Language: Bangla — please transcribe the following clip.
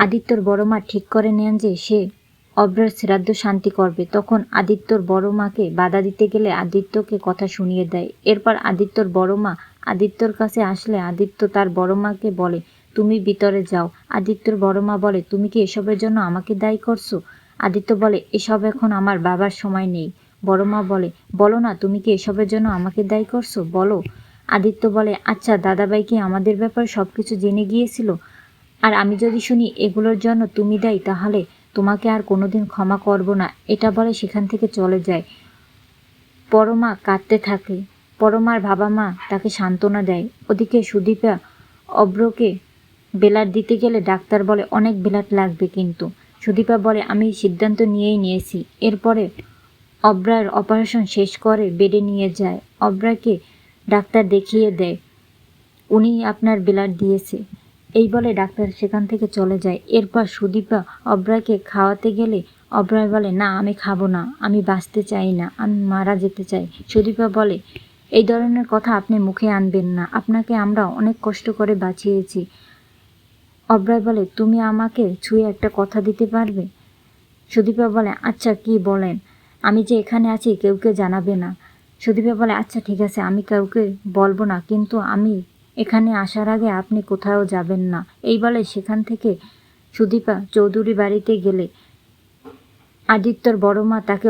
আদিত্যর বড় মা ঠিক করে নেন যে সে অভ্রার শ্রাদ্ধ শান্তি করবে। তখন আদিত্যর বড় মাকে বাধা দিতে গেলে আদিত্যকে কথা শুনিয়ে দেয়। এরপর আদিত্যর বড় মা আদিত্যর কাছে আসলে আদিত্য তার বড় মাকে বলে, তুমি ভিতরে যাও। আদিত্যর বড় মা বলে, তুমি কি এসবের জন্য আমাকে দায়ী করছো? আদিত্য বলে, এসব এখন আমার বাবার সময় নেই। বড় মা বলে, বলো না, তুমি কি এসবের জন্য আমাকে দায়ী করছো, বলো। আদিত্য বলে, আচ্ছা দাদাভাই কি আমাদের ব্যাপারে সব কিছু জেনে গিয়েছিল? আর আমি যদি শুনি এগুলোর জন্য তুমি দায়ী, তাহলে তোমাকে আর কোনোদিন ক্ষমা করব না। এটা বলে সেখান থেকে চলে যায়। পরমা কাঁদতে থাকে। পরমার বাবা মা তাকে সান্ত্বনা দেয়। ওদিকে সুদীপা অভ্রকে ব্লাড দিতে গেলে ডাক্তার বলে, অনেক ব্লাড লাগবে কিন্তু। সুদীপা বলে, আমি সিদ্ধান্ত নিয়েছি। এরপরে অভ্রার অপারেশন শেষ করে বেডে নিয়ে যায়। অভ্রাকে ডাক্তার দেখিয়ে দেয়, উনি আপনার ব্লাড দিয়েছে। এই বলে ডাক্তার সেখান থেকে চলে যায়। এরপর সুদীপা অভ্রাকে খাওয়াতে গেলে অভ্রা বলে, না আমি খাবো না, আমি বাঁচতে চাই না, আমি মারা যেতে চাই। সুদীপা বলে, এই ধরনের কথা আপনি মুখে আনবেন না, আপনাকে আমরা অনেক কষ্ট করে বাঁচিয়েছি। অভ্রা বলে, তুমি আমাকে ছুঁয়ে একটা কথা দিতে পারবে? সুদীপা বলে, আচ্ছা কি বলেন। আমি যে এখানে আছি কেউকে জানাবে না। সুদীপা বলে, আচ্ছা ঠিক আছে, আমি কাউকে বলবো না, কিন্তু আমি এখানে আসার আগে আপনি কোথাও যাবেন না। এই বলে সেখান থেকে সুদীপা চৌধুরী বাড়িতে গেলে আদিত্যর বড় মা তাকে